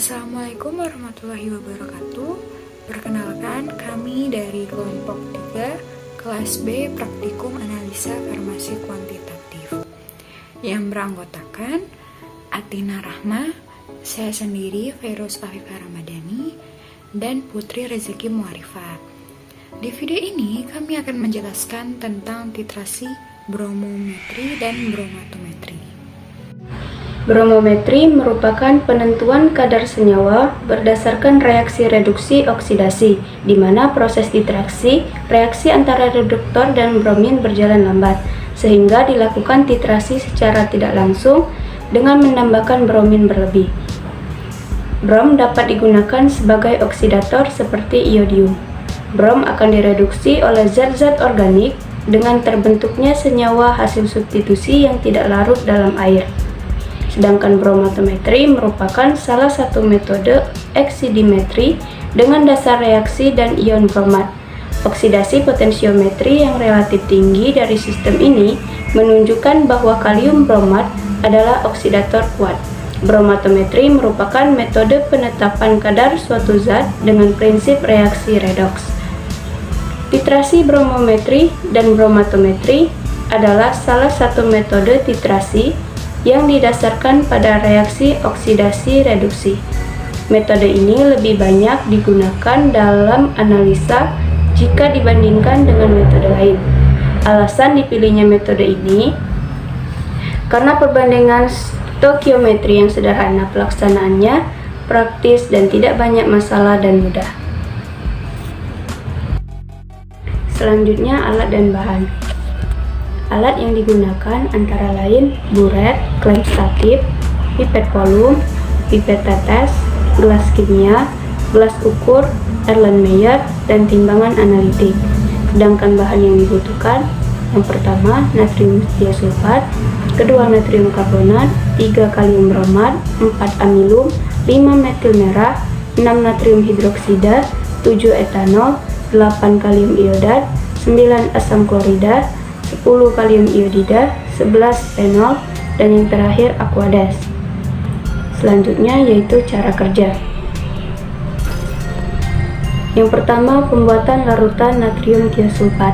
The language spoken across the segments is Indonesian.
Assalamualaikum warahmatullahi wabarakatuh. Perkenalkan, kami dari kelompok 3 kelas B Praktikum Analisa Farmasi Kuantitatif yang beranggotakan Atina Rahma, saya sendiri Feiruz Afifah Ramadhani, dan Putri Rezeki Muarifah. Di video ini kami akan menjelaskan tentang titrasi bromometri dan bromatometri. Bromometri merupakan penentuan kadar senyawa berdasarkan reaksi reduksi oksidasi, di mana proses titrasi, reaksi antara reduktor dan bromin berjalan lambat, sehingga dilakukan titrasi secara tidak langsung dengan menambahkan bromin berlebih. Brom dapat digunakan sebagai oksidator seperti iodium. Brom akan direduksi oleh zat-zat organik dengan terbentuknya senyawa hasil substitusi yang tidak larut dalam air. Sedangkan bromatometri merupakan salah satu metode oksidimetri dengan dasar reaksi dan ion bromat. Oksidasi potensiometri yang relatif tinggi dari sistem ini menunjukkan bahwa kalium bromat adalah oksidator kuat. Bromatometri merupakan metode penetapan kadar suatu zat dengan prinsip reaksi redoks. Titrasi bromometri dan bromatometri adalah salah satu metode titrasi yang didasarkan pada reaksi oksidasi reduksi. Metode ini lebih banyak digunakan dalam analisa jika dibandingkan dengan metode lain. Alasan dipilihnya metode ini karena perbandingan stoikiometri yang sederhana, pelaksanaannya praktis dan tidak banyak masalah dan mudah. Selanjutnya, alat dan bahan. Alat yang digunakan antara lain buret, klem statif, pipet volum, pipet tetes, gelas kimia, gelas ukur, Erlenmeyer, dan timbangan analitik. Sedangkan bahan yang dibutuhkan, yang pertama natrium disulfat, kedua natrium karbonat, 3 kalium bromat, 4 amilum, 5 metil merah, 6 natrium hidroksida, 7 etanol, 8 kalium iodat, 9 asam klorida, 10 kalium iodida, 11 fenol, dan yang terakhir aquades. Selanjutnya yaitu cara kerja. Yang pertama, pembuatan larutan natrium tiosulfat.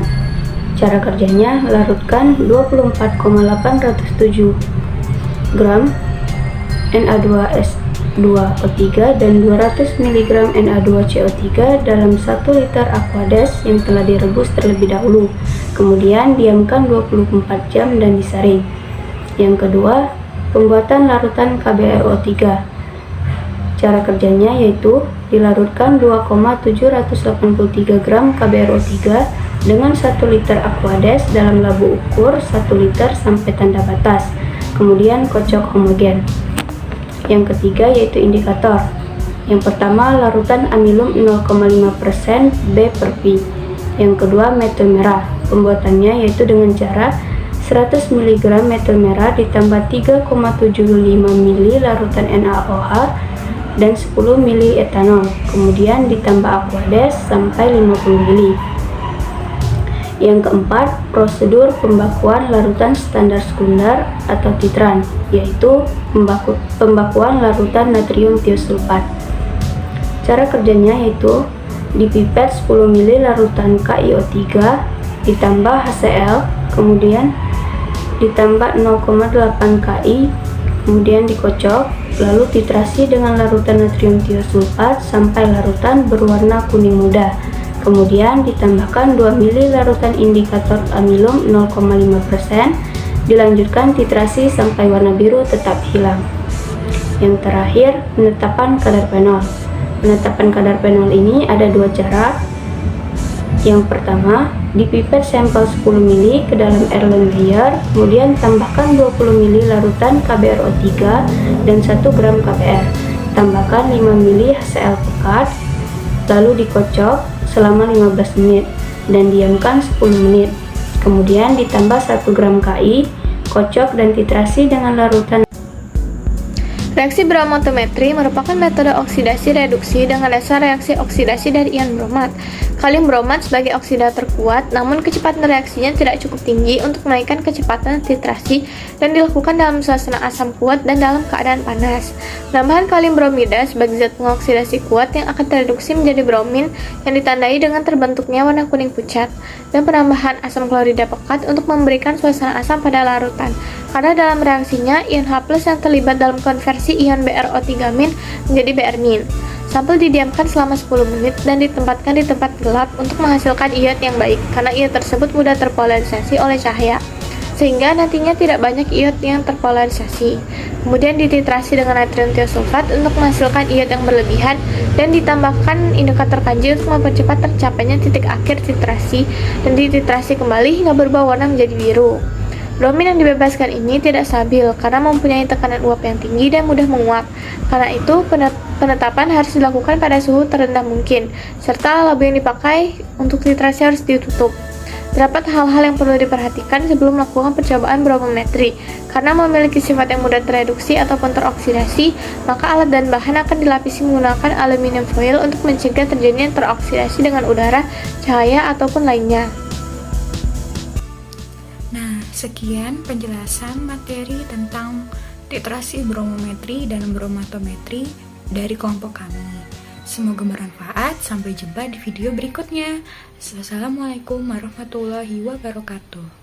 Cara kerjanya, larutkan 24,807 gram Na2S2O3 dan 200 mg Na2CO3 dalam 1 liter aquades yang telah direbus terlebih dahulu. Kemudian diamkan 24 jam dan disaring. Yang kedua, pembuatan larutan KBRO3. Cara kerjanya yaitu dilarutkan 2,783 gram KBRO3 dengan 1 liter aquades dalam labu ukur 1 liter sampai tanda batas. Kemudian kocok homogen. Yang ketiga yaitu indikator. Yang pertama, larutan amilum 0,5% B/P. Yang kedua, metil merah. Pembuatannya yaitu dengan cara 100 mg metil merah ditambah 3,75 ml larutan NaOH dan 10 ml etanol. Kemudian ditambah aquades sampai 50 ml. Yang keempat, prosedur pembakuan larutan standar sekunder atau titran, yaitu pembakuan larutan natrium tiosulfat. Cara kerjanya yaitu dipipet 10 ml larutan KiO3 ditambah HCl, kemudian ditambah 0,8 Ki, kemudian dikocok, lalu titrasi dengan larutan natrium tiosulfat sampai larutan berwarna kuning muda. Kemudian ditambahkan 2 ml larutan indikator amilum 0,5%, dilanjutkan titrasi sampai warna biru tetap hilang. Yang terakhir, penetapan kadar fenol. Penetapan kadar fenol ini ada dua cara. Yang pertama, dipipet sampel 10 ml ke dalam Erlenmeyer, kemudian tambahkan 20 ml larutan KBRO3 dan 1 gram KBR. Tambahkan 5 ml HCl pekat, lalu dikocok selama 15 menit dan diamkan 10 menit. Kemudian ditambah 1 gram Ki, kocok dan titrasi dengan larutan. Reaksi bromotometri merupakan metode oksidasi reduksi dengan dasar reaksi oksidasi dari ion bromat. Kalium bromat sebagai oksidator kuat, namun kecepatan reaksinya tidak cukup tinggi untuk menaikkan kecepatan titrasi dan dilakukan dalam suasana asam kuat dan dalam keadaan panas. Penambahan kalium bromida sebagai zat pengoksidasi kuat yang akan tereduksi menjadi bromin yang ditandai dengan terbentuknya warna kuning pucat, dan penambahan asam klorida pekat untuk memberikan suasana asam pada larutan. Karena dalam reaksinya, ion H+ yang terlibat dalam konversi ion BrO3- menjadi Br-. Sampel didiamkan selama 10 menit dan ditempatkan di tempat gelap untuk menghasilkan ion yang baik, karena ion tersebut mudah terpolarisasi oleh cahaya, sehingga nantinya tidak banyak ion yang terpolarisasi. Kemudian dititrasi dengan natrium tiosulfat untuk menghasilkan ion yang berlebihan dan ditambahkan indikator Kanji untuk mempercepat tercapainya titik akhir titrasi, dan dititrasi kembali hingga berubah warna menjadi biru. Bromin yang dibebaskan ini tidak stabil karena mempunyai tekanan uap yang tinggi dan mudah menguap. Karena itu, penetapan harus dilakukan pada suhu terendah mungkin, serta labu yang dipakai untuk titrasi harus ditutup. Terdapat hal-hal yang perlu diperhatikan sebelum melakukan percobaan bromometri. Karena memiliki sifat yang mudah tereduksi ataupun teroksidasi, maka alat dan bahan akan dilapisi menggunakan aluminium foil untuk mencegah terjadinya teroksidasi dengan udara, cahaya, ataupun lainnya. Sekian penjelasan materi tentang titrasi bromometri dan bromatometri dari kelompok kami. Semoga bermanfaat. Sampai jumpa di video berikutnya. Wassalamualaikum warahmatullahi wabarakatuh.